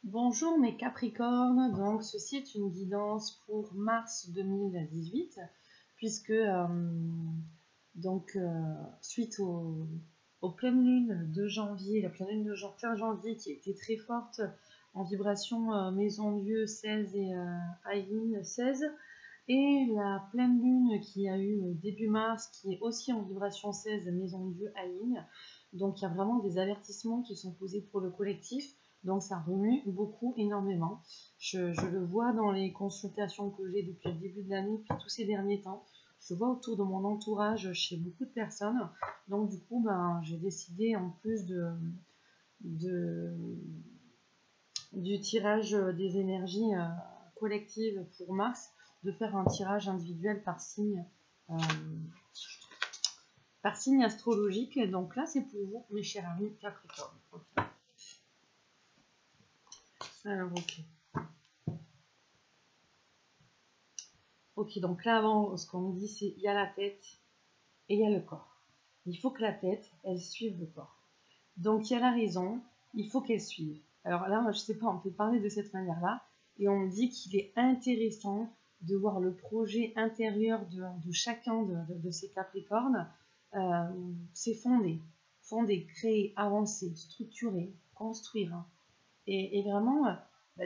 Bonjour mes Capricornes, donc ceci est une guidance pour mars 2018 puisque suite aux pleines lunes de janvier, la pleine lune de fin janvier qui a été très forte en vibration Maison Dieu 16 et Aïn 16 et la pleine lune qui a eu début mars qui est aussi en vibration 16 Maison Dieu Aïn, donc il y a vraiment des avertissements qui sont posés pour le collectif. Donc ça remue beaucoup, énormément. Je le vois dans les consultations que j'ai depuis le début de l'année, puis tous ces derniers temps. Je vois autour de mon entourage chez beaucoup de personnes. Donc du coup, j'ai décidé, en plus du tirage des énergies collectives pour mars, de faire un tirage individuel par signe astrologique. Donc là, c'est pour vous, mes chers amis Capricorne. Okay. Alors, ok, donc là, avant, ce qu'on me dit, c'est il y a la tête et il y a le corps. Il faut que la tête, elle suive le corps. Donc, il y a la raison, il faut qu'elle suive. Alors là, je ne sais pas, on peut parler de cette manière-là, et on me dit qu'il est intéressant de voir le projet intérieur de chacun de ces Capricornes. C'est fonder, créer, avancer, structurer, construire. Et vraiment,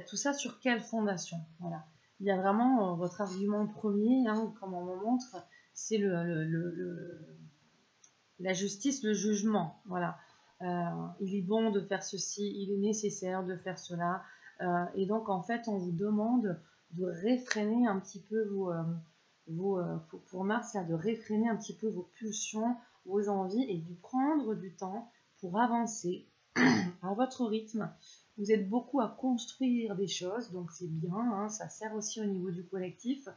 tout ça sur quelle fondation? Voilà. Il y a vraiment votre argument premier, comme on me montre, c'est la justice, le jugement. Voilà. Il est bon de faire ceci, il est nécessaire de faire cela. Et donc, en fait, on vous demande de réfréner un petit peu pour Mars, là, de réfréner un petit peu vos pulsions, vos envies et de prendre du temps pour avancer à votre rythme. Vous êtes beaucoup à construire des choses, donc c'est bien, ça sert aussi au niveau du collectif.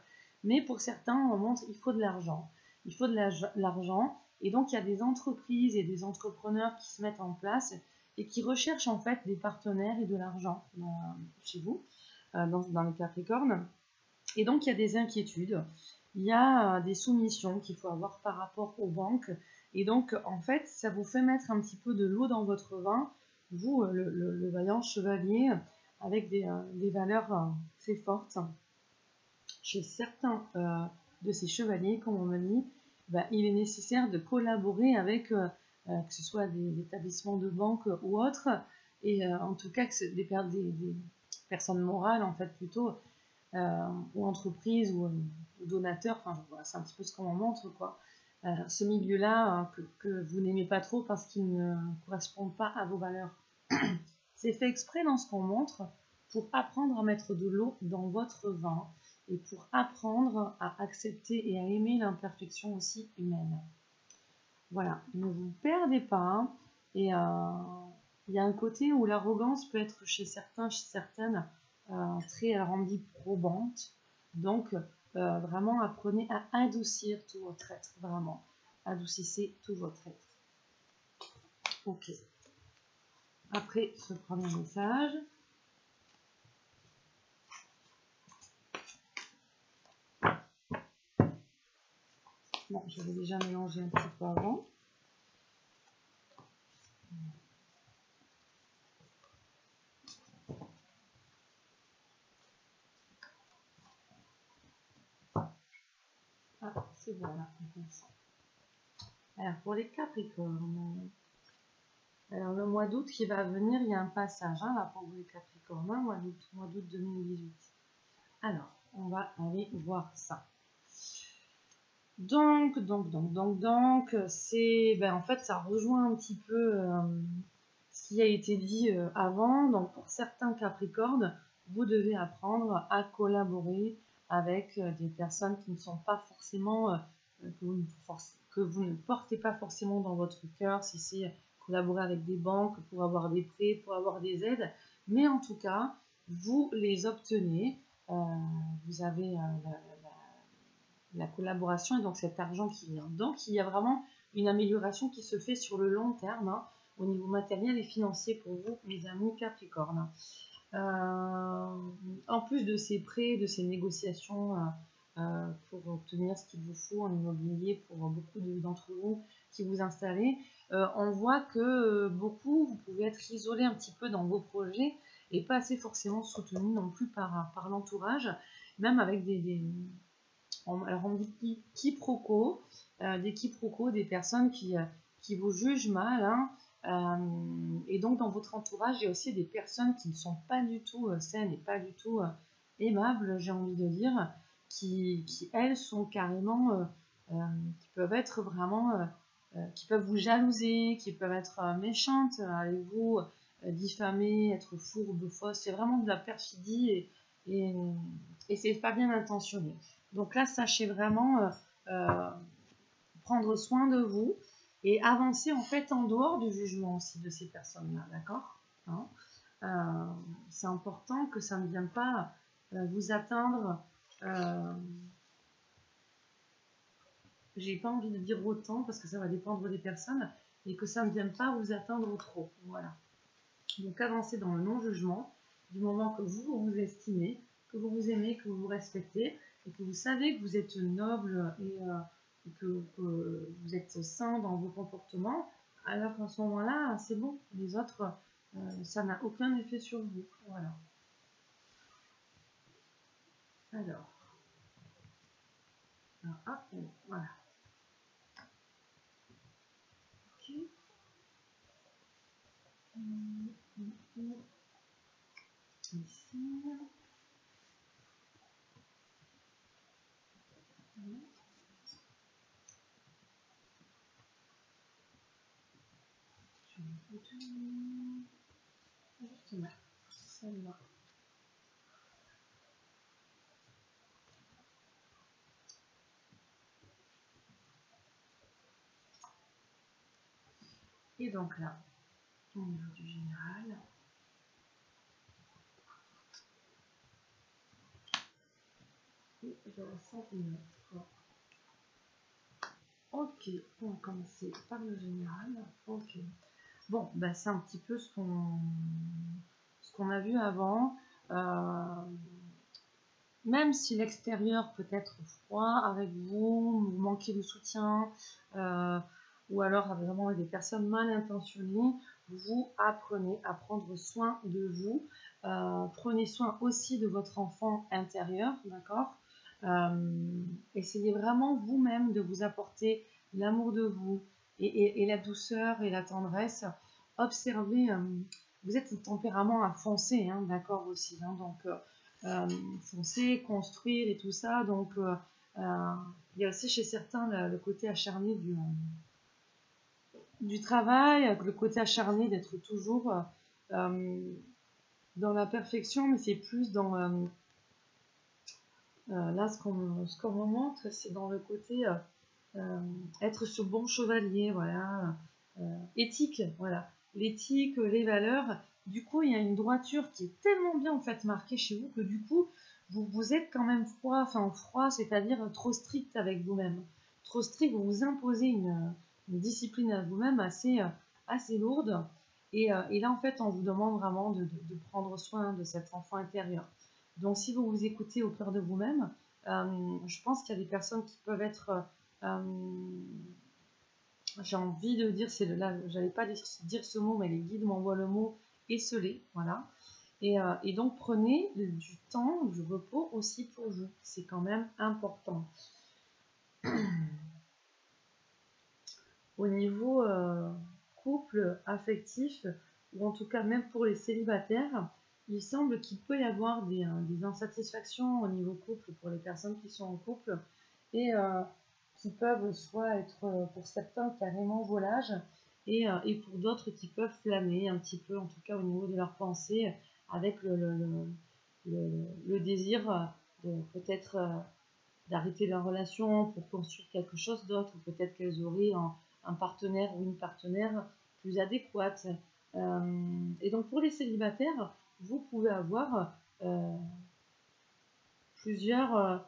Mais pour certains, on montre qu'il faut de l'argent. Il faut de l'argent, et donc il y a des entreprises et des entrepreneurs qui se mettent en place et qui recherchent en fait des partenaires et de l'argent chez vous, dans les Capricornes. Et donc il y a des inquiétudes, il y a des soumissions qu'il faut avoir par rapport aux banques. Et donc en fait, ça vous fait mettre un petit peu de l'eau dans votre vin, vous, le vaillant chevalier, avec des valeurs très fortes. Chez certains de ces chevaliers, comme on m'a dit, il est nécessaire de collaborer avec, que ce soit des établissements de banque ou autres, et en tout cas que des personnes morales, en fait, plutôt, ou entreprises ou donateurs, enfin voilà, c'est un petit peu ce qu'on en montre, quoi. Ce milieu-là que vous n'aimez pas trop parce qu'il ne correspond pas à vos valeurs. C'est fait exprès dans ce qu'on montre pour apprendre à mettre de l'eau dans votre vin et pour apprendre à accepter et à aimer l'imperfection aussi humaine. Voilà, ne vous perdez pas. Et il y a un côté où l'arrogance peut être chez certains, chez certaines, très rendue probante. Donc, vraiment, apprenez à adoucir tout votre être. Vraiment, adoucissez tout votre être. Ok. Après ce premier message, bon, j'avais déjà mélangé un petit peu avant. Ah, c'est voilà. Alors, pour les Capricornes, alors le mois d'août qui va venir, il y a un passage là pour vous les Capricornes, mois d'août 2018. Alors, on va aller voir ça. Donc, c'est, en fait, ça rejoint un petit peu ce qui a été dit avant. Donc, pour certains Capricornes, vous devez apprendre à collaborer avec des personnes qui ne sont pas forcément, que vous ne portez pas forcément dans votre cœur, si c'est collaborer avec des banques pour avoir des prêts, pour avoir des aides. Mais en tout cas, vous les obtenez. Vous avez la collaboration et donc cet argent qui vient. Donc il y a vraiment une amélioration qui se fait sur le long terme au niveau matériel et financier pour vous, mes amis Capricorne. En plus de ces prêts, de ces négociations pour obtenir ce qu'il vous faut en immobilier pour beaucoup d'entre vous qui vous installez, on voit que beaucoup, vous pouvez être isolé un petit peu dans vos projets et pas assez forcément soutenu non plus par l'entourage, même avec alors on dit quiproquos, des quiproquos, des personnes qui vous jugent mal, hein. Et donc dans votre entourage, il y a aussi des personnes qui ne sont pas du tout saines et pas du tout aimables, j'ai envie de dire, qui elles sont carrément, qui peuvent être vraiment, qui peuvent vous jalouser, qui peuvent être méchantes avec vous, diffamer, être fourbes, fausses. C'est vraiment de la perfidie et, et c'est pas bien intentionné. Donc là, sachez vraiment prendre soin de vous et avancer en fait en dehors du jugement aussi de ces personnes-là, d'accord, hein. C'est important que ça ne vienne pas vous atteindre. J'ai pas envie de dire autant parce que ça va dépendre des personnes, et que ça ne vienne pas vous atteindre trop. Voilà. Donc avancez dans le non-jugement du moment que vous vous estimez, que vous vous aimez, que vous vous respectez et que vous savez que vous êtes noble et que vous êtes sain dans vos comportements. Alors à ce moment-là, c'est bon. Les autres, ça n'a aucun effet sur vous. Voilà. Alors, voilà. Ok. Ici. Justement, celle-là. Et donc là, au niveau du général, et je vais centimètres. Ok, on va commencer par le général. Ok. Bon, bah, c'est un petit peu ce qu'on a vu avant. Même si l'extérieur peut être froid avec vous, vous manquez de soutien, ou alors vraiment des personnes mal intentionnées, vous apprenez à prendre soin de vous. Prenez soin aussi de votre enfant intérieur, d'accord. Essayez vraiment vous-même de vous apporter l'amour de vous et la douceur et la tendresse. Observez, vous êtes un tempérament à foncer, hein, d'accord aussi, hein, donc foncer, construire et tout ça. Donc il y a aussi chez certains le côté acharné du travail, le côté acharné d'être toujours dans la perfection, mais c'est plus dans là ce qu'on me montre, c'est dans le côté être ce bon chevalier, voilà, éthique, voilà, l'éthique, les valeurs. Du coup, il y a une droiture qui est tellement bien en fait marquée chez vous que du coup, vous êtes quand même froid, c'est-à-dire trop strict avec vous-même. Trop strict, vous vous imposez une discipline à vous-même assez lourde. Et là, en fait, on vous demande vraiment de prendre soin de cet enfant intérieur. Donc, si vous vous écoutez au cœur de vous-même, je pense qu'il y a des personnes qui peuvent être j'ai envie de dire, c'est là, j'allais pas dire ce mot, mais les guides m'envoient le mot esselé, voilà. Et donc prenez du temps, du repos aussi pour vous, c'est quand même important. Au niveau couple affectif, ou en tout cas même pour les célibataires, il semble qu'il peut y avoir des insatisfactions au niveau couple pour les personnes qui sont en couple, et qui peuvent soit être pour certains carrément volage, et pour d'autres qui peuvent flâner un petit peu, en tout cas au niveau de leurs pensées, avec le désir de peut-être d'arrêter leur relation pour construire quelque chose d'autre, ou peut-être qu'elles auraient un partenaire ou une partenaire plus adéquate. Et donc pour les célibataires, vous pouvez avoir plusieurs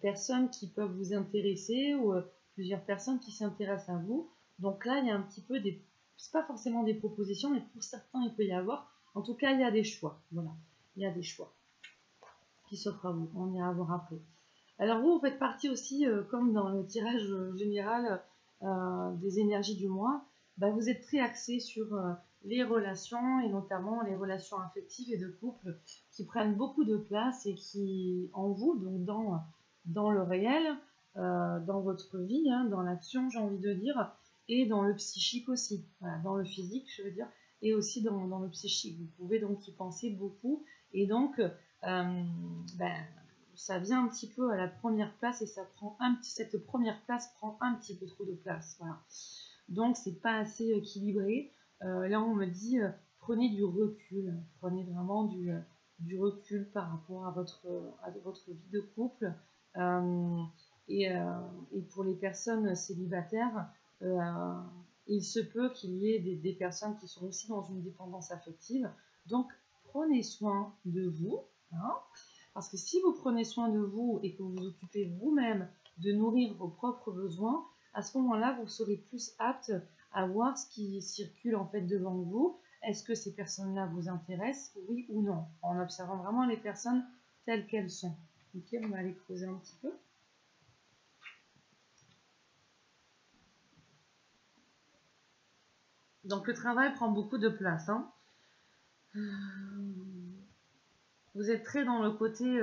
personnes qui peuvent vous intéresser, ou plusieurs personnes qui s'intéressent à vous. Donc là, il y a un petit peu c'est pas forcément des propositions, mais pour certains, il peut y avoir. En tout cas, il y a des choix. Voilà, il y a des choix qui s'offrent à vous. On ira voir après. Alors vous faites partie aussi, comme dans le tirage général des énergies du mois, bah, vous êtes très axé sur les relations, et notamment les relations affectives et de couple, qui prennent beaucoup de place et qui, en vous, donc dans le réel, dans votre vie, hein, dans l'action, j'ai envie de dire, et dans le psychique aussi, voilà, dans le physique, je veux dire, et aussi dans le psychique. Vous pouvez donc y penser beaucoup, et donc, ça vient un petit peu à la première place, et cette première place prend un petit peu trop de place, voilà. Donc, c'est pas assez équilibré. Là, on me dit, prenez du recul, prenez vraiment du recul par rapport à votre vie de couple. Et pour les personnes célibataires, il se peut qu'il y ait des personnes qui sont aussi dans une dépendance affective. Donc, prenez soin de vous, hein, parce que si vous prenez soin de vous et que vous vous occupez vous-même de nourrir vos propres besoins, à ce moment-là, vous serez plus apte à voir ce qui circule en fait devant vous. Est-ce que ces personnes-là vous intéressent, oui ou non, en observant vraiment les personnes telles qu'elles sont. Ok, on va aller creuser un petit peu. Donc le travail prend beaucoup de place, hein. Vous êtes très dans le côté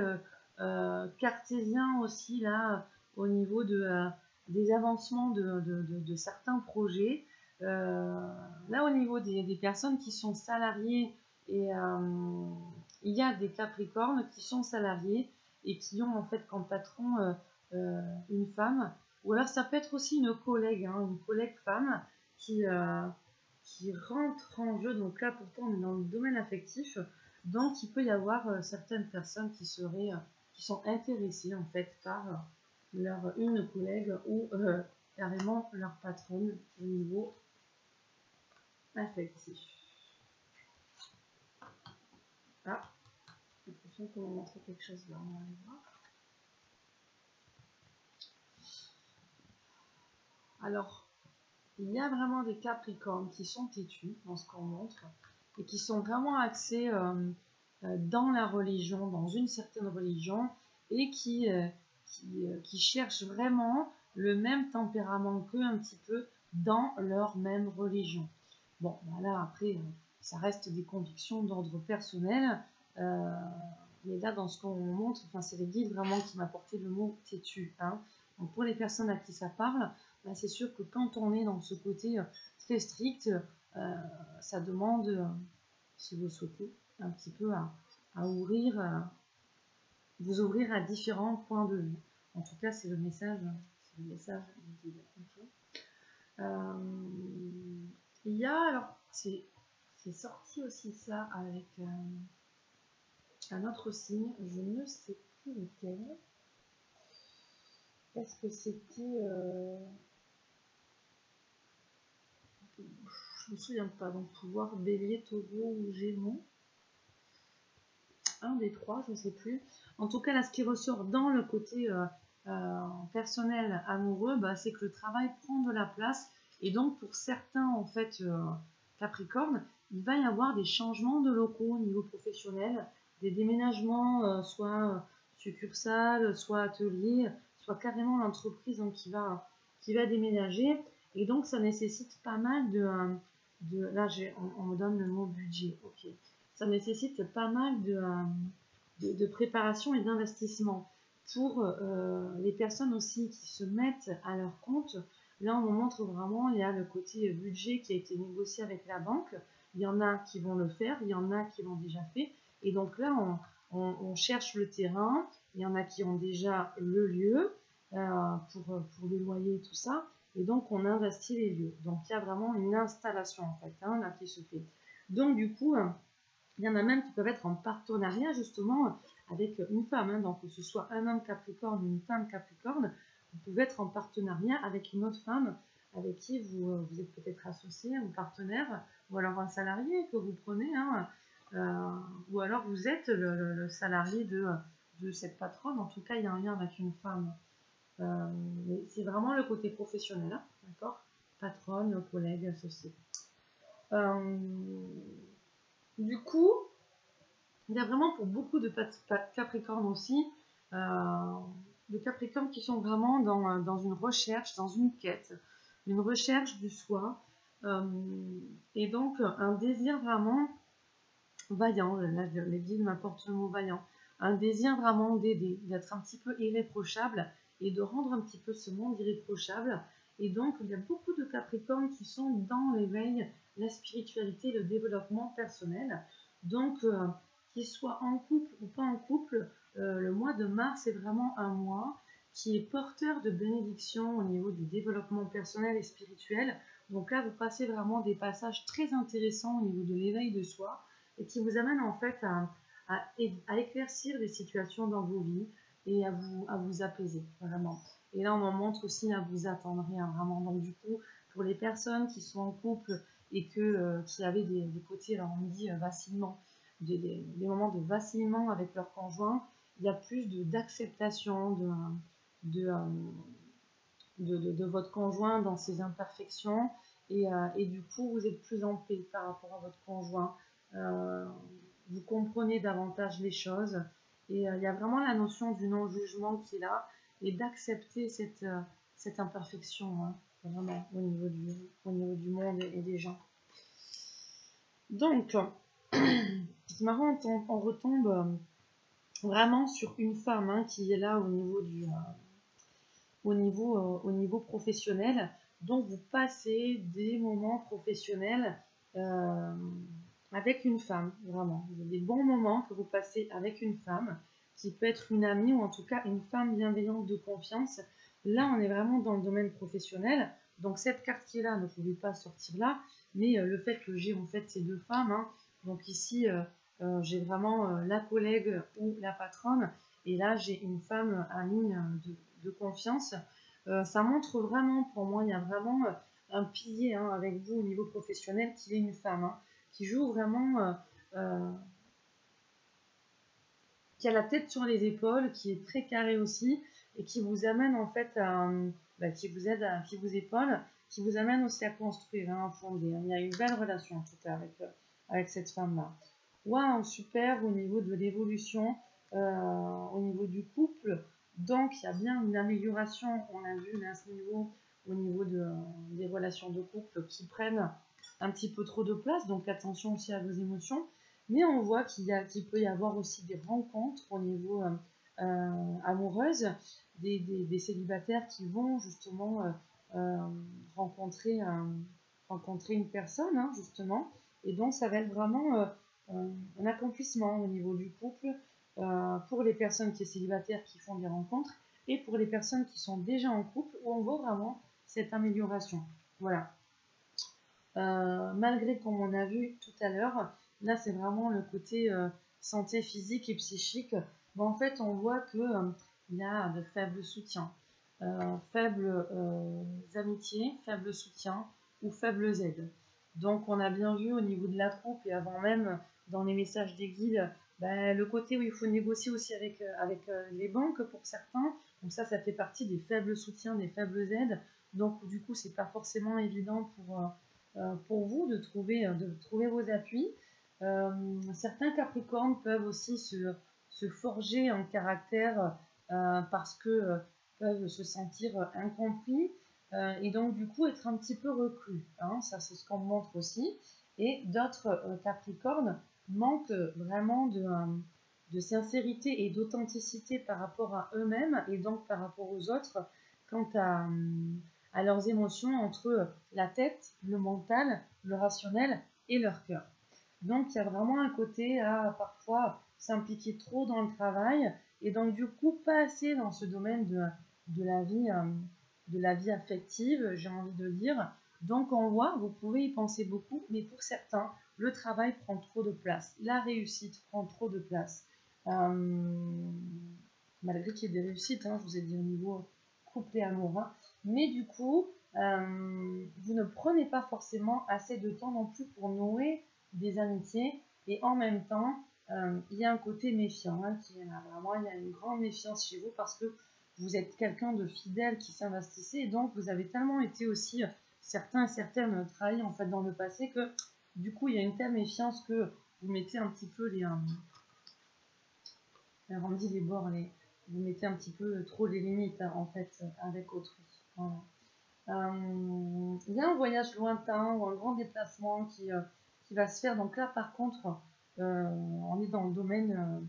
cartésien aussi, là, au niveau des avancements de certains projets. Là, au niveau des personnes qui sont salariées, et il y a des Capricornes qui sont salariés et qui ont en fait comme patron une femme, ou alors ça peut être aussi une collègue, hein, une collègue femme qui rentre en jeu. Donc là, pourtant, on est dans le domaine affectif. Donc, il peut y avoir certaines personnes qui sont intéressées en fait par une collègue ou carrément leur patronne au niveau affectif. Ah, j'ai l'impression qu'on va montrer quelque chose là, on va aller voir. Alors, il y a vraiment des Capricornes qui sont têtus dans ce qu'on montre et qui sont vraiment axés dans la religion, dans une certaine religion, et qui cherchent vraiment le même tempérament qu'eux un petit peu dans leur même religion. Bon, voilà, après, ça reste des convictions d'ordre personnel, mais là, dans ce qu'on montre, enfin, c'est les guides vraiment qui m'apportaient le mot têtu, hein. Donc, pour les personnes à qui ça parle, ben, c'est sûr que quand on est dans ce côté très strict, ça demande, si vous le souhaitez, un petit peu à vous ouvrir à différents points de vue. En tout cas, c'est le message du guide. Okay. Il y a, alors, c'est sorti aussi ça avec un autre signe, je ne sais plus lequel. Est-ce que c'était... je me souviens pas, donc pouvoir, Bélier, Taureau ou Gémeaux. Un des trois, je ne sais plus. En tout cas, là, ce qui ressort dans le côté personnel, amoureux, bah, c'est que le travail prend de la place. Et donc, pour certains, en fait, Capricorne, il va y avoir des changements de locaux au niveau professionnel, des déménagements, soit succursales, soit ateliers, soit carrément l'entreprise donc, qui va déménager. Et donc, ça nécessite pas mal là, on me donne le mot budget, ok. Ça nécessite pas mal de préparation et d'investissement. Pour les personnes aussi qui se mettent à leur compte, là on montre vraiment, il y a le côté budget qui a été négocié avec la banque. Il y en a qui vont le faire, il y en a qui l'ont déjà fait. Et donc là, on cherche le terrain, il y en a qui ont déjà le lieu pour les loyers et tout ça. Et donc on investit les lieux. Donc il y a vraiment une installation en fait, hein, là qui se fait. Donc du coup, il y en a même qui peuvent être en partenariat justement avec une femme, hein, donc que ce soit un homme Capricorne ou une femme Capricorne, vous pouvez être en partenariat avec une autre femme avec qui vous êtes peut-être associé ou partenaire, ou alors un salarié que vous prenez, hein, ou alors vous êtes le salarié de cette patronne. En tout cas, il y a un lien avec une femme. Mais c'est vraiment le côté professionnel, hein, d'accord? Patronne, collègue, associé. Du coup, il y a vraiment pour beaucoup de Capricornes aussi, de Capricornes qui sont vraiment dans une recherche, dans une quête, une recherche du soi, Et donc, un désir vraiment vaillant, là, les guides m'apportent le mot vaillant, un désir vraiment d'aider, d'être un petit peu irréprochable et de rendre un petit peu ce monde irréprochable. Et donc, il y a beaucoup de Capricornes qui sont dans l'éveil, la spiritualité, le développement personnel. Donc, qu'ils soient en couple ou pas en couple, le mois de mars est vraiment un mois qui est porteur de bénédictions au niveau du développement personnel et spirituel. Donc là, vous passez vraiment des passages très intéressants au niveau de l'éveil de soi et qui vous amènent en fait à éclaircir des situations dans vos vies et à vous apaiser, vraiment. Et là, on en montre aussi à vous attendrir, vraiment. Donc du coup, pour les personnes qui sont en couple et qui avaient des côtés, alors on dit vacillement, des moments de vacillement avec leur conjoint, il y a plus d'acceptation de, de votre conjoint dans ses imperfections et du coup vous êtes plus en paix par rapport à votre conjoint. Vous comprenez davantage les choses et il y a vraiment la notion du non-jugement qui est là et d'accepter cette imperfection, hein, vraiment au niveau du monde et des gens. Donc, c'est marrant, on retombe vraiment sur une femme, hein, qui est là au niveau au niveau professionnel. Donc vous passez des moments professionnels avec une femme, vraiment. Des bons moments que vous passez avec une femme, qui peut être une amie ou en tout cas une femme bienveillante de confiance. Là, on est vraiment dans le domaine professionnel. Donc cette carte qui est là ne pouvait pas sortir là, mais le fait que j'ai en fait ces deux femmes, hein, donc ici j'ai vraiment la collègue ou la patronne, et là j'ai une femme amie de confiance. Ça montre vraiment, pour moi, il y a vraiment un pilier, hein, avec vous au niveau professionnel qui est une femme, hein, qui joue vraiment, qui a la tête sur les épaules, qui est très carré aussi et qui vous amène en fait qui vous aide, qui vous épaule, qui vous amène aussi à construire, hein, à fonder. Il y a une belle relation en tout cas avec cette femme-là. Waouh, super au niveau de l'évolution, au niveau du couple. Donc il y a bien une amélioration, on a vu à ce niveau, au niveau des relations de couple qui prennent un petit peu trop de place, donc attention aussi à vos émotions. Mais on voit qu'il peut y avoir aussi des rencontres au niveau amoureuse, des célibataires qui vont justement rencontrer, rencontrer une personne, hein, justement. Et donc ça va être vraiment un accomplissement au niveau du couple pour les personnes qui sont célibataires qui font des rencontres et pour les personnes qui sont déjà en couple où on voit vraiment cette amélioration. Voilà. Malgré, comme on a vu tout à l'heure, là c'est vraiment le côté santé physique et psychique. Ben, en fait, on voit que il y a de faibles soutiens, faibles amitiés, faibles soutiens ou faibles aides. Donc on a bien vu au niveau de la troupe et avant même dans les messages des guides, ben, le côté où il faut négocier aussi avec les banques pour certains. Donc ça fait partie des faibles soutiens, des faibles aides. Donc du coup, c'est pas forcément évident pour vous de trouver vos appuis. Certains Capricornes peuvent aussi se forger un caractère parce que peuvent se sentir incompris et donc du coup être un petit peu reclus. Hein, ça c'est ce qu'on montre aussi. Et d'autres Capricornes manquent vraiment de sincérité et d'authenticité par rapport à eux-mêmes et donc par rapport aux autres quant à leurs émotions entre la tête, le mental, le rationnel et leur cœur. Donc il y a vraiment un côté à parfois s'impliquer trop dans le travail et donc du coup pas assez dans ce domaine de la vie affective, j'ai envie de dire. Donc on voit, vous pouvez y penser beaucoup, mais pour certains, le travail prend trop de place, la réussite prend trop de place. Malgré qu'il y ait des réussites, hein, je vous ai dit au niveau couple et amoureux, mais du coup, vous ne prenez pas forcément assez de temps non plus pour nouer des amitiés et en même temps, il y a un côté méfiant, hein, qui est là. Vraiment, il y a une grande méfiance chez vous parce que vous êtes quelqu'un de fidèle qui s'investissait et donc vous avez tellement été aussi certains et certaines trahis en fait dans le passé que du coup il y a une telle méfiance que vous mettez un petit peu on dit les bords, vous mettez un petit peu trop les limites, hein, en fait avec autrui. Voilà. Il y a un voyage lointain ou un grand déplacement qui va se faire. Donc là, par contre, on est dans le domaine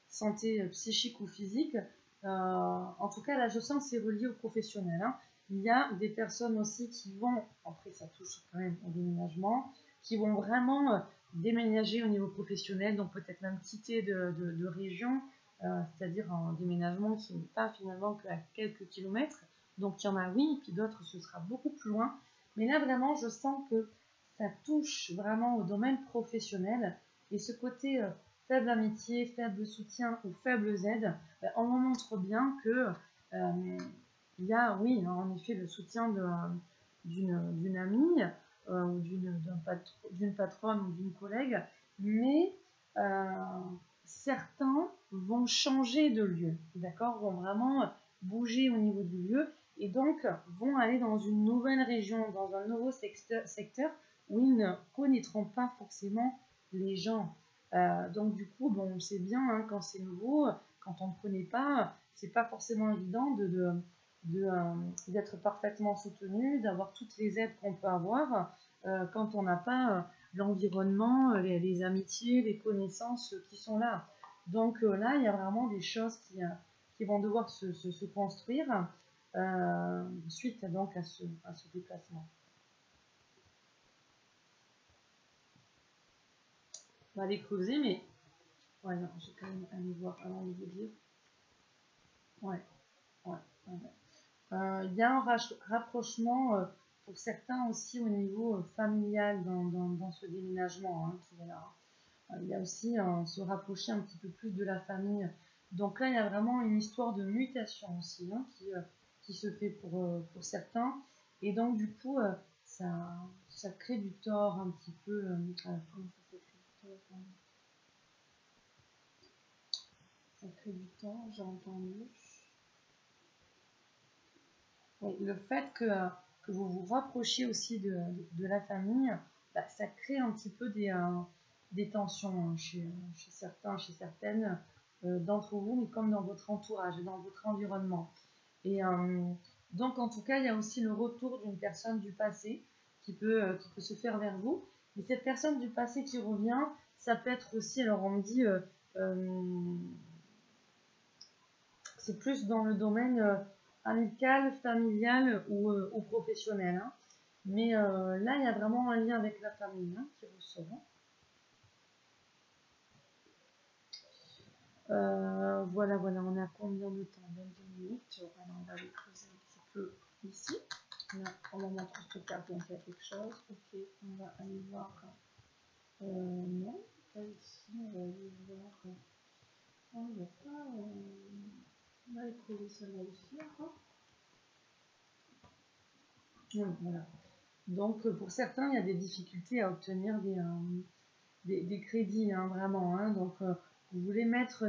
santé psychique ou physique. En tout cas, là, je sens que c'est relié au professionnel, hein. Il y a des personnes aussi qui vont, après ça touche quand même au déménagement, qui vont vraiment déménager au niveau professionnel, donc peut-être même quitter de région, c'est-à-dire un déménagement qui n'est pas finalement qu'à quelques kilomètres. Donc il y en a oui, puis d'autres ce sera beaucoup plus loin. Mais là vraiment, je sens que ça touche vraiment au domaine professionnel et ce côté faible amitié, faible soutien ou faible aide, on en montre bien que il y a, oui, en effet, le soutien d'une amie ou d'une patronne ou d'une collègue, mais certains vont changer de lieu, d'accord, vont vraiment bouger au niveau du lieu et donc vont aller dans une nouvelle région, dans un nouveau secteur où ils ne connaîtront pas forcément les gens. Donc du coup, bon, on sait bien hein, quand c'est nouveau, quand on ne connaît pas, c'est pas forcément évident d'être parfaitement soutenu, d'avoir toutes les aides qu'on peut avoir quand on n'a pas l'environnement, les amitiés, les connaissances qui sont là. Donc là, il y a vraiment des choses qui vont devoir se construire suite donc à ce déplacement. On va aller creuser, mais ouais, non, j'ai quand même aller voir avant de vous dire. Ouais, ouais, ouais. Il y a un rapprochement pour certains aussi au niveau familial dans ce déménagement hein, qui est là. Il y a aussi se rapprocher un petit peu plus de la famille. Donc là, il y a vraiment une histoire de mutation aussi hein, qui se fait pour certains. Et donc, du coup, ça crée du tort un petit peu. Comment ça s'écrit du tort, ça crée du tort, j'ai entendu. Oui, le fait que vous vous rapprochiez aussi de la famille, bah, ça crée un petit peu des tensions hein, chez certains, chez certaines d'entre vous, mais comme dans votre entourage et dans votre environnement. Et donc, en tout cas, il y a aussi le retour d'une personne du passé qui peut se faire vers vous. Et cette personne du passé qui revient, ça peut être aussi, alors on me dit, c'est plus dans le domaine amical, familial ou professionnel, hein. Mais là, il y a vraiment un lien avec la famille hein, qui ressort. Voilà, on a combien de temps? 22 minutes. Alors, on va aller creuser un petit peu ici. Là, on va mettre cette carte, donc il y a quelque chose. Ok, on va aller voir. Non, pas ici. On va aller voir. On va pas. On va aller creuser celle-là ici encore. Voilà. Donc, pour certains, il y a des difficultés à obtenir des crédits, hein, vraiment. Hein. Donc, vous voulez mettre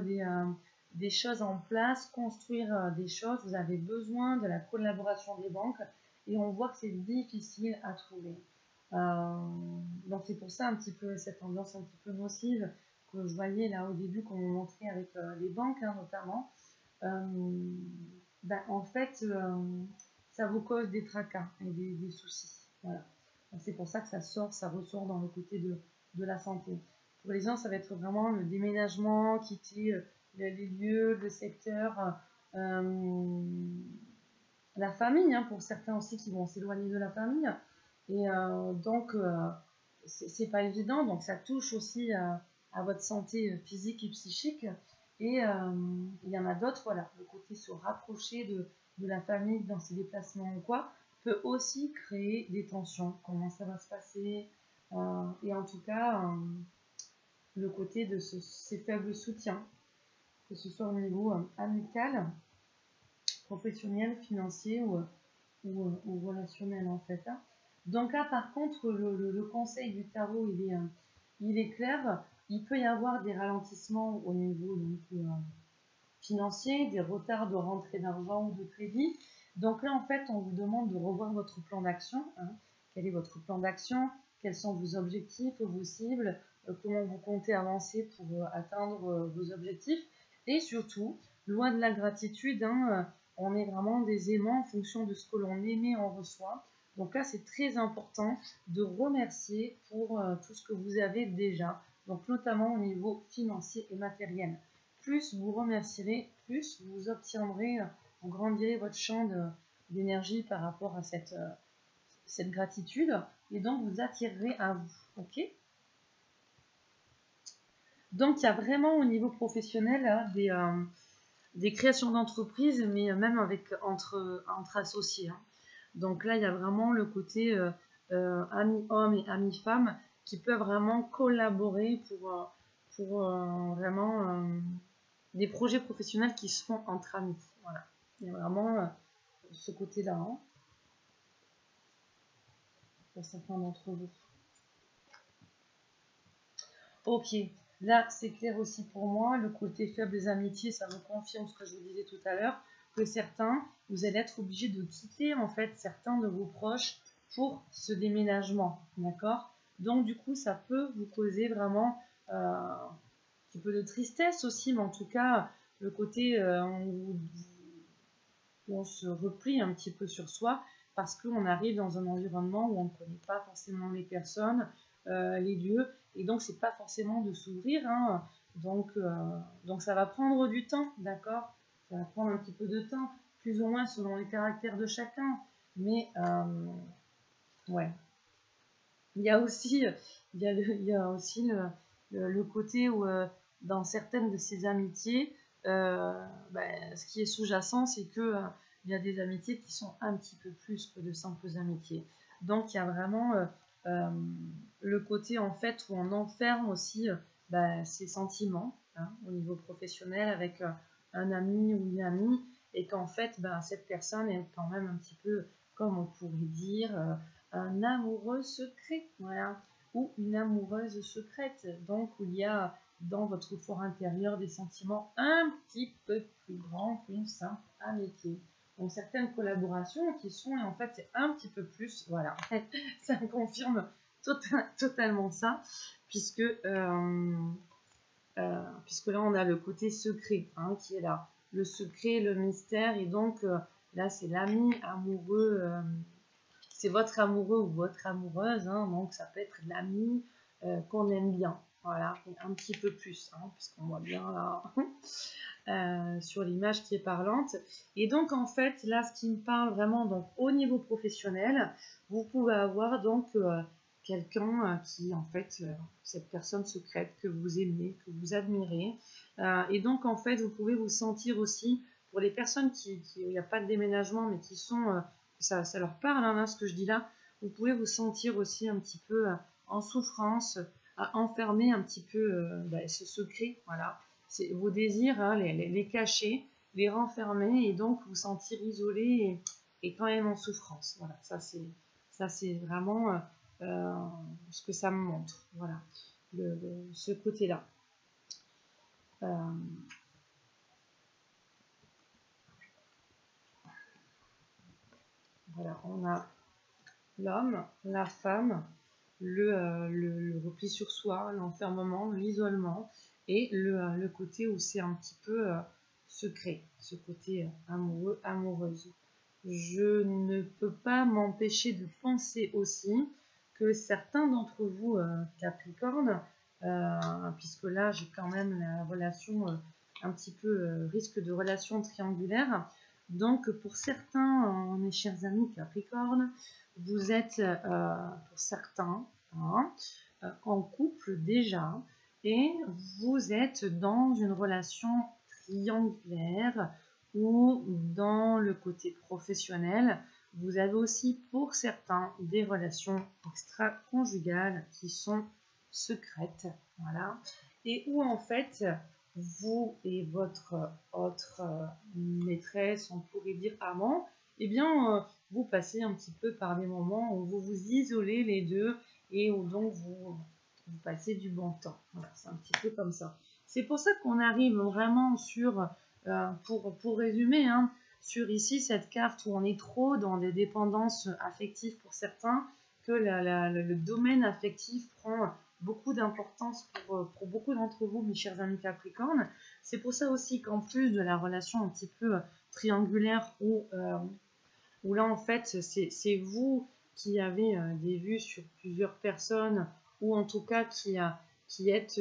des choses en place, construire des choses, vous avez besoin de la collaboration des banques et on voit que c'est difficile à trouver. Donc, c'est pour ça un petit peu cette ambiance un petit peu nocive que je voyais là au début qu'on me montrait avec les banques, hein, notamment. En fait, ça vous cause des tracas et des soucis. Voilà. C'est pour ça que ça ressort dans le côté de la santé. Pour les gens, ça va être vraiment le déménagement, quitter les lieux, le secteur, la famille, hein, pour certains aussi qui vont s'éloigner de la famille. Et donc, c'est pas évident. Donc, ça touche aussi à votre santé physique et psychique. Et il y en a d'autres, voilà, le côté se rapprocher de la famille dans ses déplacements ou quoi, peut aussi créer des tensions. Comment ça va se passer et en tout cas, le côté de ces faibles soutiens, que ce soit au niveau amical, professionnel, financier ou relationnel en fait. Hein. Donc là, par contre, le conseil du tarot, il est clair. Il peut y avoir des ralentissements au niveau financier, des retards de rentrée d'argent ou de crédit. Donc là, en fait, on vous demande de revoir votre plan d'action. Hein. Quel est votre plan d'action? Quels sont vos objectifs, vos cibles? Comment vous comptez avancer pour atteindre vos objectifs? Et surtout, loi de la gratitude, hein, On est vraiment des aimants en fonction de ce que l'on émet, on reçoit. Donc là, c'est très important de remercier pour tout ce que vous avez déjà, donc notamment au niveau financier et matériel. Plus vous remercierez, plus vous obtiendrez, vous grandirez votre champ d'énergie par rapport à cette gratitude, et donc vous attirerez à vous. Ok? Donc il y a vraiment au niveau professionnel hein, des créations d'entreprises, mais même entre associés. Hein. Donc là, il y a vraiment le côté amis hommes et amis femmes qui peuvent vraiment collaborer pour vraiment des projets professionnels qui se font entre amis. Voilà. Il y a vraiment ce côté-là hein, pour certains d'entre vous. Ok, là c'est clair aussi pour moi, le côté faible des amitiés, ça me confirme ce que je vous disais tout à l'heure, que certains, vous allez être obligés de quitter en fait certains de vos proches pour ce déménagement, d'accord? Donc du coup, ça peut vous causer vraiment un petit peu de tristesse aussi, mais en tout cas, le côté où on se replie un petit peu sur soi parce qu'on arrive dans un environnement où on ne connaît pas forcément les personnes, les lieux, et donc c'est pas forcément de s'ouvrir. Hein. Donc ça va prendre du temps, d'accord? Ça va prendre un petit peu de temps, plus ou moins selon les caractères de chacun. Mais ouais. Il y a aussi, le côté où dans certaines de ces amitiés, ce qui est sous-jacent, c'est que il y a des amitiés qui sont un petit peu plus que de simples amitiés. Donc il y a vraiment euh, le côté en fait où on enferme aussi ses sentiments hein, au niveau professionnel avec un ami ou une amie et qu'en fait cette personne est quand même un petit peu, comme on pourrait dire, un amoureux secret, voilà, ou une amoureuse secrète, donc où il y a dans votre fort intérieur des sentiments un petit peu plus grands qu'une simple amitié. Donc certaines collaborations qui sont, et en fait c'est un petit peu plus, voilà, ça confirme totalement ça, puisque là on a le côté secret hein, qui est là, le secret, le mystère, et donc là c'est l'ami amoureux, c'est votre amoureux ou votre amoureuse, hein, donc ça peut être l'ami qu'on aime bien, voilà, un petit peu plus, hein, puisqu'on voit bien là sur l'image qui est parlante. Et donc en fait, là, ce qui me parle vraiment, donc au niveau professionnel, vous pouvez avoir donc quelqu'un qui, en fait, cette personne secrète que vous aimez, que vous admirez, et donc en fait, vous pouvez vous sentir aussi, pour les personnes qui il n'y a pas de déménagement, mais qui sont ça leur parle, hein, ce que je dis là, vous pouvez vous sentir aussi un petit peu en souffrance, à enfermer un petit peu ce secret, voilà, vos désirs, hein, les cacher, les renfermer et donc vous sentir isolé et quand même en souffrance. Voilà, ça c'est vraiment ce que ça me montre, voilà, ce côté-là. Voilà, on a l'homme, la femme, le repli sur soi, l'enfermement, l'isolement, et le côté où c'est un petit peu secret, ce côté amoureux, amoureuse. Je ne peux pas m'empêcher de penser aussi que certains d'entre vous, Capricorne, puisque là j'ai quand même la relation un petit peu risque de relation triangulaire, donc pour certains, mes chers amis Capricorne, vous êtes pour certains hein, en couple déjà et vous êtes dans une relation triangulaire ou dans le côté professionnel. Vous avez aussi pour certains des relations extra-conjugales qui sont secrètes, voilà, et où en fait vous et votre autre maîtresse, on pourrait dire amant, eh bien vous passez un petit peu par des moments où vous vous isolez les deux et où donc vous passez du bon temps. Voilà, c'est un petit peu comme ça. C'est pour ça qu'on arrive vraiment sur, pour résumer, hein, sur ici cette carte où on est trop dans des dépendances affectives pour certains, que le domaine affectif prend beaucoup d'importance pour beaucoup d'entre vous, mes chers amis Capricorne. C'est pour ça aussi qu'en plus de la relation un petit peu triangulaire où là, en fait, c'est vous qui avez des vues sur plusieurs personnes, ou en tout cas qui êtes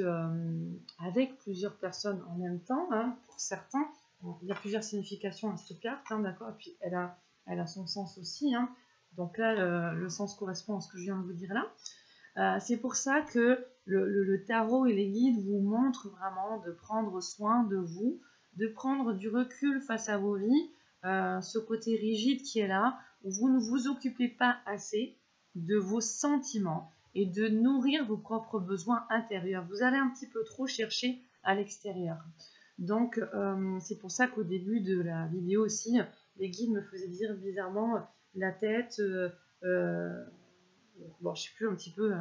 avec plusieurs personnes en même temps, hein, pour certains. Bon, il y a plusieurs significations à cette carte, hein, d'accord, et puis elle a son sens aussi, hein. Donc là, le sens correspond à ce que je viens de vous dire là. C'est pour ça que le tarot et les guides vous montrent vraiment de prendre soin de vous, de prendre du recul face à vos vies, ce côté rigide qui est là, où vous ne vous occupez pas assez de vos sentiments et de nourrir vos propres besoins intérieurs. Vous allez un petit peu trop chercher à l'extérieur. Donc, c'est pour ça qu'au début de la vidéo aussi, les guides me faisaient dire bizarrement la tête, bon, je sais plus un petit peu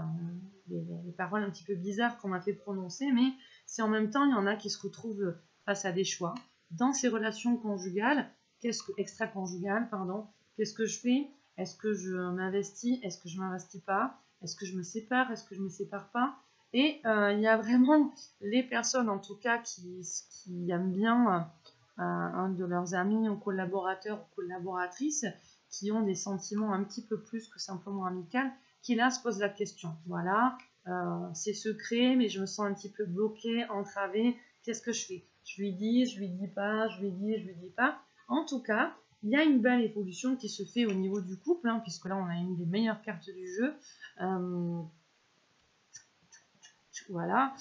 les paroles un petit peu bizarres qu'on m'a fait prononcer, mais c'est en même temps, il y en a qui se retrouvent face à des choix dans ces relations conjugales, extra-conjugales, pardon. Qu'est-ce que je fais? Est-ce que je m'investis? Est-ce que je m'investis pas? Est-ce que je me sépare? Est-ce que je me sépare pas? Et il y a vraiment les personnes, en tout cas, qui aiment bien un de leurs amis ou collaborateurs ou collaboratrices qui ont des sentiments un petit peu plus que simplement amicaux, qui là se posent la question. Voilà, c'est secret, mais je me sens un petit peu bloquée, entravée. Qu'est-ce que je fais? Je lui dis pas, je lui dis pas. En tout cas, il y a une belle évolution qui se fait au niveau du couple, hein, puisque là, on a une des meilleures cartes du jeu. Voilà.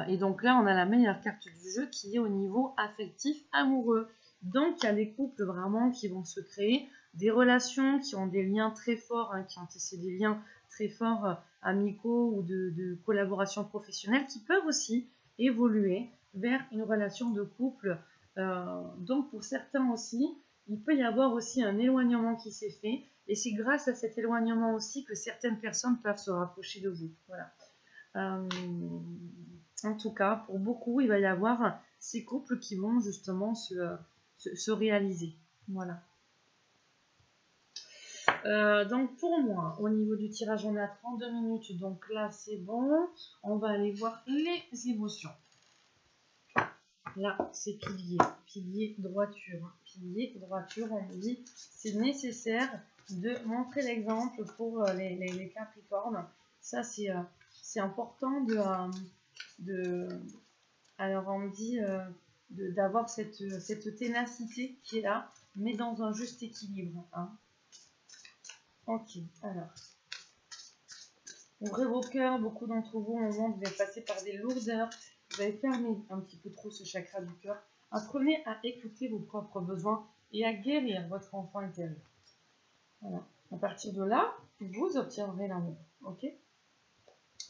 Et donc là, on a la meilleure carte du jeu qui est au niveau affectif amoureux. Donc, il y a des couples vraiment qui vont se créer, des relations qui ont des liens très forts, hein, qui ont tissé des liens très forts amicaux ou de collaboration professionnelle, qui peuvent aussi évoluer vers une relation de couple. Donc, pour certains aussi, il peut y avoir aussi un éloignement qui s'est fait. Et c'est grâce à cet éloignement aussi que certaines personnes peuvent se rapprocher de vous. Voilà. En tout cas, pour beaucoup, il va y avoir ces couples qui vont justement se réaliser. Voilà. Donc pour moi, au niveau du tirage, on est à 32 minutes. Donc là, c'est bon. On va aller voir les émotions. Là, c'est pilier. Pilier, droiture. Pilier, droiture, on me dit c'est nécessaire de montrer l'exemple pour les Capricornes. Ça, c'est important alors on me dit d'avoir cette ténacité qui est là, mais dans un juste équilibre. Hein. Ok, alors. Ouvrez vos cœurs, beaucoup d'entre vous, au moment où vous allez passer par des lourdeurs, vous allez fermer un petit peu trop ce chakra du cœur. Apprenez à écouter vos propres besoins et à guérir votre enfant intérieur. Voilà. À partir de là, vous obtiendrez l'amour. Ok?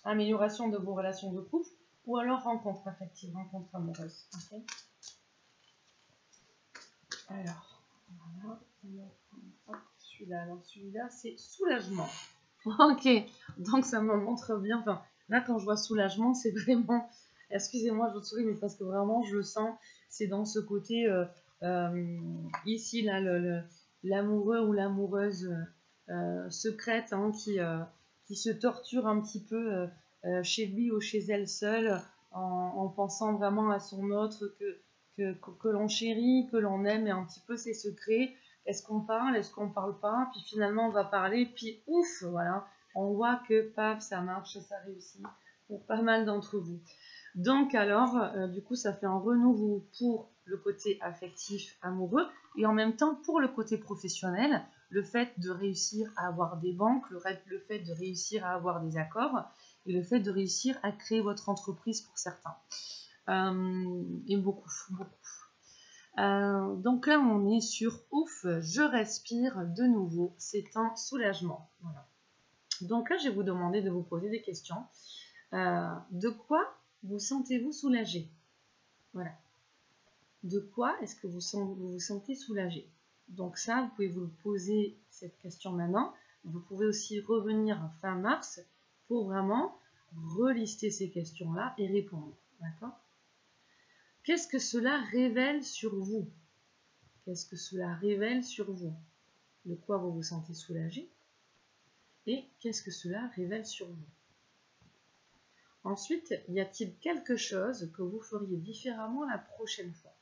Amélioration de vos relations de couple ou alors rencontre affective, rencontre amoureuse. Okay, alors, voilà. Celui-là, c'est soulagement. Ok, donc ça me montre bien. Enfin, là, quand je vois soulagement, c'est vraiment. Excusez-moi, je vous souris, mais parce que vraiment, je le sens. C'est dans ce côté. Ici, là, l'amoureux ou l'amoureuse secrète, hein, qui se torture un petit peu chez lui ou chez elle seule, en pensant vraiment à son autre que l'on chérit, que l'on aime, et un petit peu ses secrets. Est-ce qu'on parle, est-ce qu'on parle pas? Puis finalement, on va parler, puis ouf, voilà. On voit que, paf, ça marche, ça réussit pour pas mal d'entre vous. Donc alors, du coup, ça fait un renouveau pour le côté affectif, amoureux, et en même temps pour le côté professionnel, le fait de réussir à avoir des banques, le fait de réussir à avoir des accords, et le fait de réussir à créer votre entreprise pour certains. Et beaucoup. Donc là, on est sur ouf, je respire de nouveau. C'est un soulagement. Voilà. Donc là, je vais vous demander de vous poser des questions. De quoi vous sentez-vous soulagé? Voilà. De quoi est-ce que vous vous sentez soulagé? Donc ça, vous pouvez vous poser cette question maintenant. Vous pouvez aussi revenir fin mars pour vraiment relister ces questions-là et répondre. D'accord? Qu'est-ce que cela révèle sur vous? Qu'est-ce que cela révèle sur vous? De quoi vous vous sentez soulagé? Et qu'est-ce que cela révèle sur vous? Ensuite, y a-t-il quelque chose que vous feriez différemment la prochaine fois?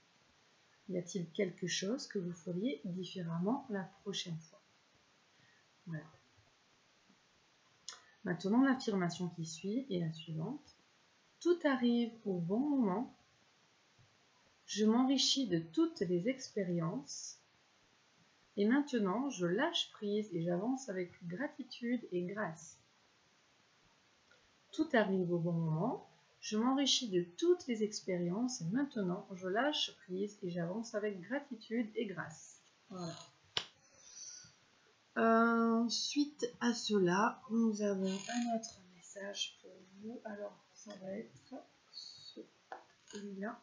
Y a-t-il quelque chose que vous feriez différemment la prochaine fois? Voilà. Maintenant, l'affirmation qui suit est la suivante. Tout arrive au bon moment. Je m'enrichis de toutes les expériences. Et maintenant, je lâche prise et j'avance avec gratitude et grâce. Tout arrive au bon moment. Je m'enrichis de toutes les expériences et maintenant, je lâche prise et j'avance avec gratitude et grâce. Voilà. Suite à cela, nous avons un autre message pour vous. Alors, ça va être celui-là.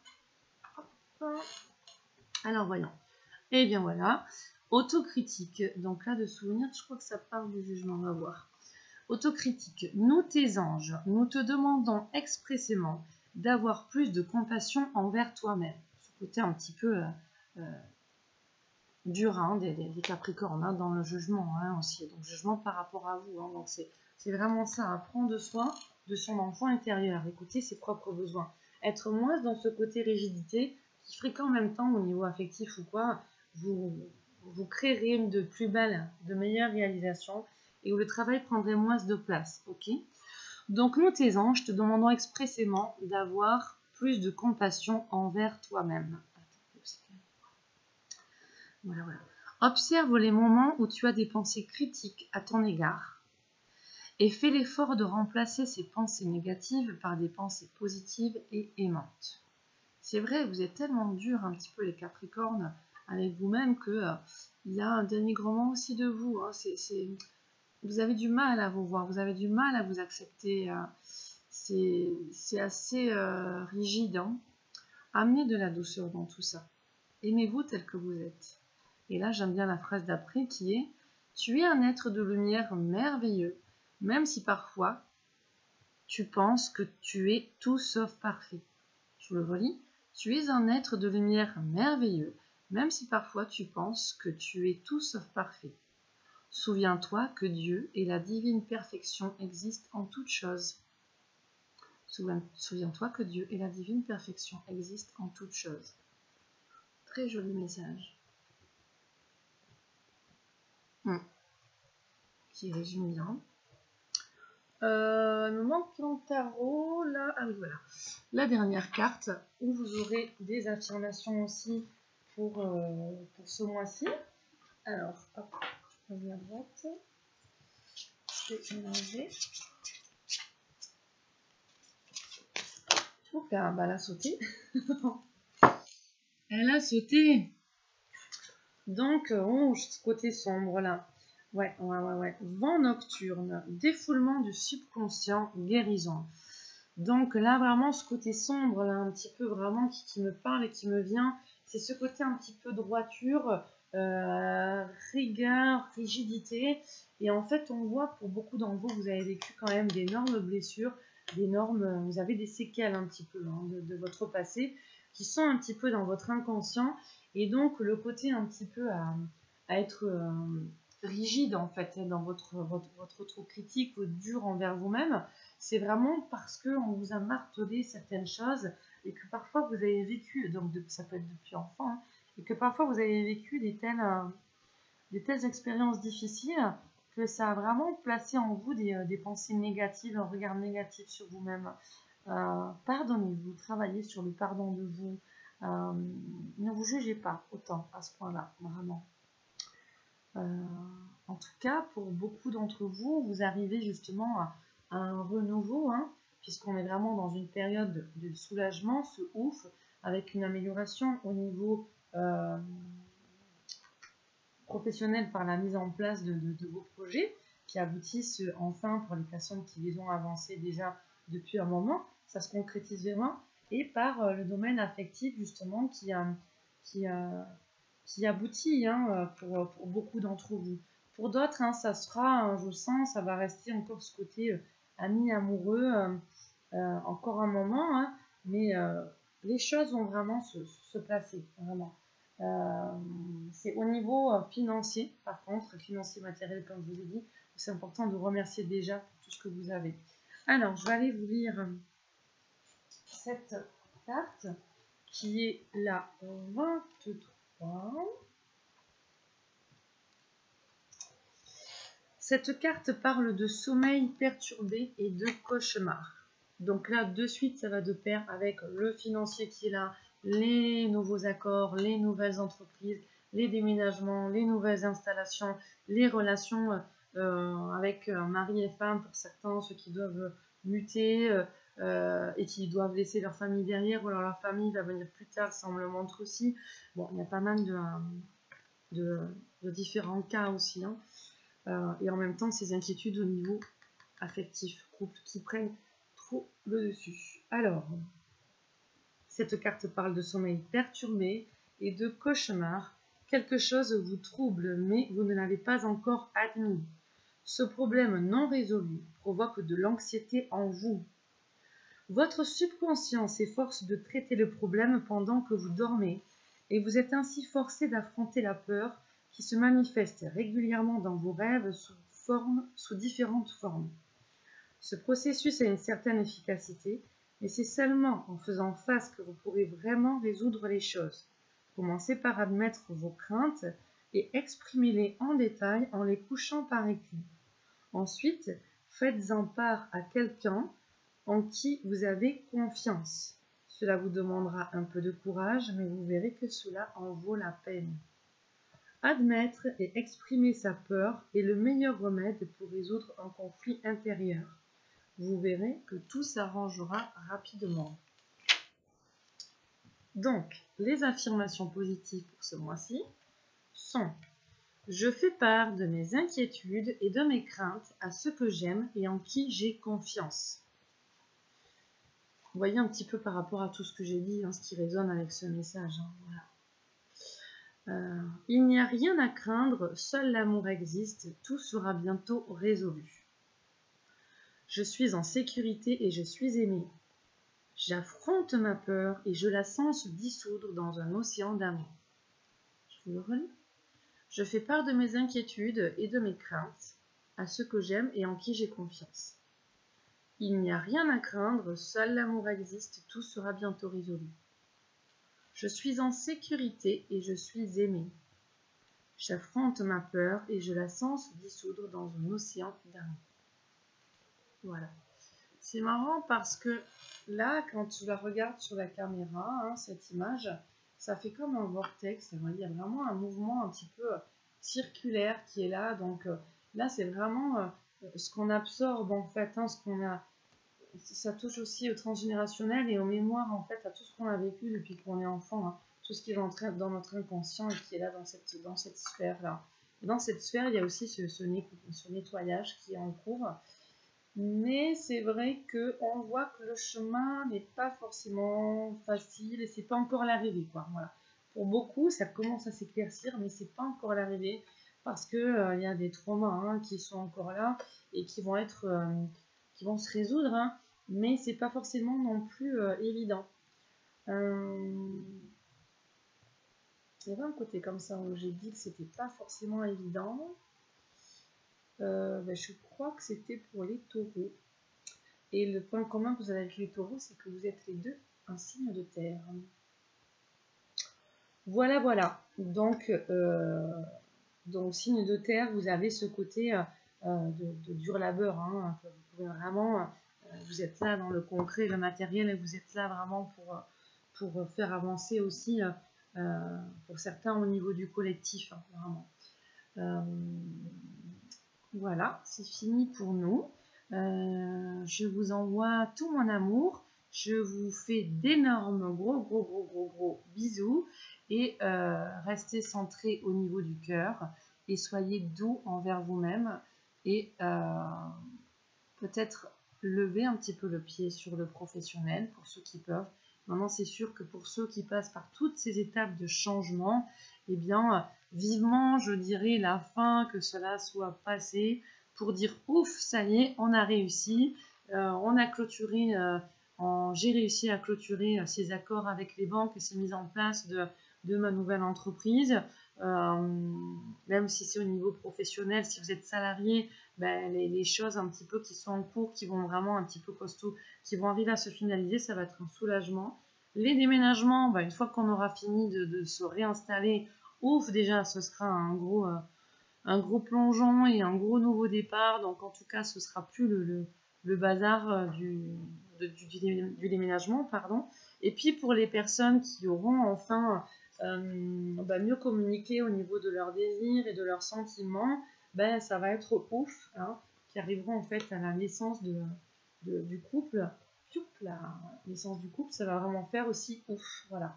Alors, voyons. Et bien voilà. Autocritique. Donc là, de souvenir, je crois que ça parle du jugement. On va voir. Autocritique. Nous, tes anges, nous te demandons expressément d'avoir plus de compassion envers toi-même. Ce côté un petit peu dur hein, des Capricornes hein, dans le jugement hein, aussi. Donc jugement par rapport à vous. Hein, donc c'est vraiment ça, prendre soin de son enfant intérieur, écouter ses propres besoins. Être moins dans ce côté rigidité qui ferait qu'en même temps au niveau affectif ou quoi, vous créerez de plus belles, de meilleures réalisations et où le travail prendrait moins de place. Ok. Donc nous, tes anges, te demandons expressément d'avoir plus de compassion envers toi-même. Voilà, voilà. Observe les moments où tu as des pensées critiques à ton égard et fais l'effort de remplacer ces pensées négatives par des pensées positives et aimantes. C'est vrai, vous êtes tellement dur un petit peu les Capricornes avec vous-même que il y a un dénigrement aussi de vous. Hein. Vous avez du mal à vous voir, vous avez du mal à vous accepter. C'est assez rigide. Hein. Amenez de la douceur dans tout ça. Aimez-vous tel que vous êtes. Et là, j'aime bien la phrase d'après qui est « Tu es un être de lumière merveilleux, même si parfois tu penses que tu es tout sauf parfait. » Je le relis. « Tu es un être de lumière merveilleux, même si parfois tu penses que tu es tout sauf parfait. Souviens-toi que Dieu et la divine perfection existent en toutes choses. » Souviens-toi que Dieu et la divine perfection existent en toutes choses. Très joli message. Qui résume bien. Il me manque un tarot là. Ah oui, voilà. La dernière carte où vous aurez des affirmations aussi pour ce mois-ci. Alors, hop, je prends la boîte. Je vais mélanger. Oh, bah, elle a sauté. Elle a sauté. Donc, ce côté sombre là. Ouais. Vent nocturne, défoulement du subconscient, guérison. Donc là, vraiment, ce côté sombre, là, un petit peu vraiment qui me parle et qui me vient, c'est ce côté un petit peu droiture, rigueur, rigidité. Et en fait, on voit pour beaucoup d'entre vous, vous avez vécu quand même d'énormes blessures, vous avez des séquelles un petit peu hein, de votre passé qui sont un petit peu dans votre inconscient. Et donc, le côté un petit peu à être rigide, en fait, dans votre autocritique ou dur envers vous-même, c'est vraiment parce qu'on vous a martelé certaines choses et que parfois vous avez vécu, donc ça peut être depuis enfant, hein, et que parfois vous avez vécu des telles expériences difficiles que ça a vraiment placé en vous des pensées négatives, un regard négatif sur vous-même. Pardonnez-vous, travaillez sur le pardon de vous. Ne vous jugez pas autant à ce point-là, vraiment. En tout cas, pour beaucoup d'entre vous, vous arrivez justement à un renouveau, hein, puisqu'on est vraiment dans une période de soulagement, ce ouf, avec une amélioration au niveau professionnel par la mise en place de vos projets, qui aboutissent enfin pour les personnes qui les ont avancés déjà depuis un moment, ça se concrétise vraiment, et par le domaine affectif justement qui aboutit hein, pour beaucoup d'entre vous. Pour d'autres, hein, ça sera, je sens, ça va rester encore ce côté ami amoureux, encore un moment, hein, mais les choses vont vraiment se placer, vraiment. C'est au niveau financier, par contre, financier matériel, comme je vous ai dit, c'est important de remercier déjà pour tout ce que vous avez. Alors, je vais aller vous lire cette carte qui est la 23. Cette carte parle de sommeil perturbé et de cauchemar. Donc là, de suite, ça va de pair avec le financier qui est là, les nouveaux accords, les nouvelles entreprises, les déménagements, les nouvelles installations, les relations avec mari et femme pour certains, ceux qui doivent muter et qui doivent laisser leur famille derrière, ou alors leur famille va venir plus tard, ça on me le montre aussi. Bon, il y a pas mal de différents cas aussi, hein. Et en même temps, ces inquiétudes au niveau affectif, couple, qui prennent trop le dessus. Alors, cette carte parle de sommeil perturbé et de cauchemar. Quelque chose vous trouble, mais vous ne l'avez pas encore admis. Ce problème non résolu provoque de l'anxiété en vous. Votre subconscient s'efforce de traiter le problème pendant que vous dormez, et vous êtes ainsi forcé d'affronter la peur qui se manifeste régulièrement dans vos rêves sous différentes formes. Ce processus a une certaine efficacité, mais c'est seulement en faisant face que vous pourrez vraiment résoudre les choses. Commencez par admettre vos craintes et exprimez-les en détail en les couchant par écrit. Ensuite, faites-en part à quelqu'un en qui vous avez confiance. Cela vous demandera un peu de courage, mais vous verrez que cela en vaut la peine. Admettre et exprimer sa peur est le meilleur remède pour résoudre un conflit intérieur. Vous verrez que tout s'arrangera rapidement. Donc, les affirmations positives pour ce mois-ci sont: je fais part de mes inquiétudes et de mes craintes à ceux que j'aime et en qui j'ai confiance. Vous voyez un petit peu par rapport à tout ce que j'ai dit, hein, ce qui résonne avec ce message. Hein, voilà. Il n'y a rien à craindre, seul l'amour existe, tout sera bientôt résolu. Je suis en sécurité et je suis aimée. J'affronte ma peur et je la sens se dissoudre dans un océan d'amour. Je vous le relis. Je fais part de mes inquiétudes et de mes craintes à ceux que j'aime et en qui j'ai confiance. Il n'y a rien à craindre, seul l'amour existe, tout sera bientôt résolu. Je suis en sécurité et je suis aimée. J'affronte ma peur et je la sens se dissoudre dans un océan d'amour. Voilà. C'est marrant parce que là, quand tu la regardes sur la caméra, hein, cette image, ça fait comme un vortex. Il y a vraiment un mouvement un petit peu circulaire qui est là. Donc là, c'est vraiment ce qu'on absorbe en fait, hein, ce qu'on a. Ça touche aussi au transgénérationnel et aux mémoires, en fait, à tout ce qu'on a vécu depuis qu'on est enfant, hein, tout ce qui est dans notre inconscient et qui est là dans cette sphère-là. Dans cette sphère, il y a aussi ce nettoyage qui est en cours. Mais c'est vrai qu'on voit que le chemin n'est pas forcément facile et c'est pas encore l'arrivée, quoi. Voilà. Pour beaucoup, ça commence à s'éclaircir, mais c'est pas encore l'arrivée parce que y a des traumas, hein, qui sont encore là et qui vont se résoudre, hein, mais c'est pas forcément non plus évident. Il y avait un côté comme ça où j'ai dit que c'était pas forcément évident. Je crois que c'était pour les taureaux. Et le point commun que vous avez avec les taureaux, c'est que vous êtes les deux un signe de terre. Voilà, voilà. Donc signe de terre, vous avez ce côté de dur labeur. Hein, que vous pouvez vraiment, vous êtes là dans le concret, le matériel, et vous êtes là vraiment pour faire avancer aussi, pour certains, au niveau du collectif. Hein, vraiment. Voilà, c'est fini pour nous. Je vous envoie tout mon amour. Je vous fais d'énormes gros bisous. Et restez centrés au niveau du cœur. Et soyez doux envers vous-même. Et peut-être lever un petit peu le pied sur le professionnel pour ceux qui peuvent. Maintenant, c'est sûr que pour ceux qui passent par toutes ces étapes de changement, eh bien, vivement, je dirais, la fin, que cela soit passé, pour dire ouf, ça y est, on a réussi, on a clôturé, j'ai réussi à clôturer ces accords avec les banques et ces mises en place de ma nouvelle entreprise. Même si c'est au niveau professionnel, si vous êtes salarié, ben, les choses un petit peu qui sont en cours, qui vont vraiment un petit peu costaud, qui vont arriver à se finaliser, ça va être un soulagement. Les déménagements, ben, une fois qu'on aura fini de se réinstaller, ouf, déjà, ce sera un gros plongeon et un gros nouveau départ. Donc, en tout cas, ce sera plus le bazar du déménagement, pardon. Et puis, pour les personnes qui auront enfin mieux communiqué au niveau de leurs désirs et de leurs sentiments, ben, ça va être ouf, hein, qui arriveront en fait à la naissance du couple. La naissance du couple, ça va vraiment faire aussi ouf, voilà.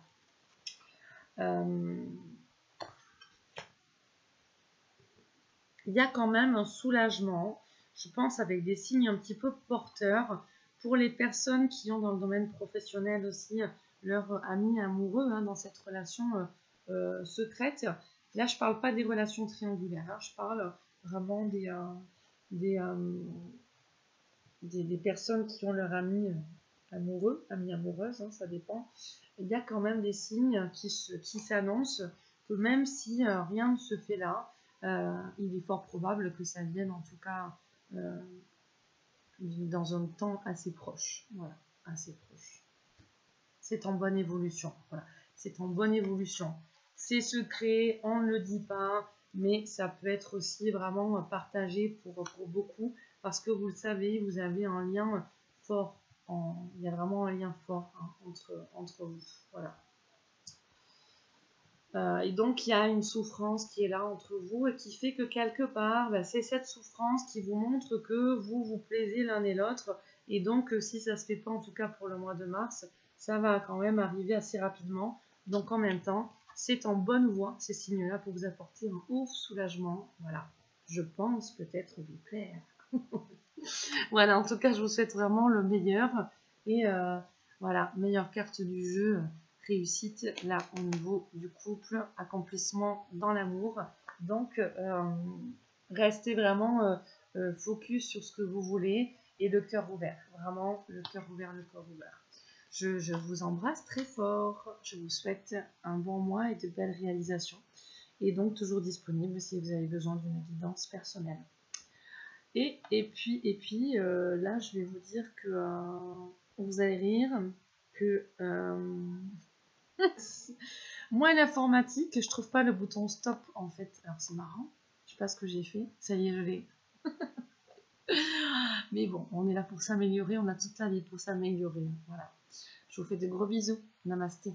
Il y a quand même un soulagement, je pense, avec des signes un petit peu porteurs pour les personnes qui ont dans le domaine professionnel aussi leur ami amoureux, hein, dans cette relation secrète. Là, je ne parle pas des relations triangulaires, hein, je parle vraiment des personnes qui ont leur ami amoureux, amie amoureuse, hein, ça dépend. Il y a quand même des signes qui s'annoncent que même si rien ne se fait là, il est fort probable que ça vienne en tout cas dans un temps assez proche. Voilà, assez proche. C'est en bonne évolution. Voilà, c'est en bonne évolution. C'est secret, on ne le dit pas, mais ça peut être aussi vraiment partagé pour beaucoup, parce que vous le savez, vous avez un lien fort. Il y a vraiment un lien fort, hein, entre vous. Voilà. Et donc, il y a une souffrance qui est là entre vous et qui fait que quelque part, bah, c'est cette souffrance qui vous montre que vous vous plaisez l'un et l'autre. Et donc, si ça ne se fait pas, en tout cas pour le mois de mars, ça va quand même arriver assez rapidement. Donc, en même temps, c'est en bonne voie, ces signes-là, pour vous apporter un ouf soulagement. Voilà, je pense peut-être lui plaire. Voilà, en tout cas, je vous souhaite vraiment le meilleur. Et voilà, meilleure carte du jeu. Réussite là au niveau du couple, accomplissement dans l'amour. Donc restez vraiment focus sur ce que vous voulez et le cœur ouvert, vraiment le cœur ouvert, le corps ouvert. Je vous embrasse très fort, je vous souhaite un bon mois et de belles réalisations, et donc toujours disponible si vous avez besoin d'une guidance personnelle. Et puis là je vais vous dire que vous allez rire, que moi, l'informatique, je trouve pas le bouton stop en fait. Alors c'est marrant, je sais pas ce que j'ai fait. Ça y est, je l'ai. Mais bon, on est là pour s'améliorer, on a toute la vie pour s'améliorer. Voilà. Je vous fais de gros bisous. Namasté.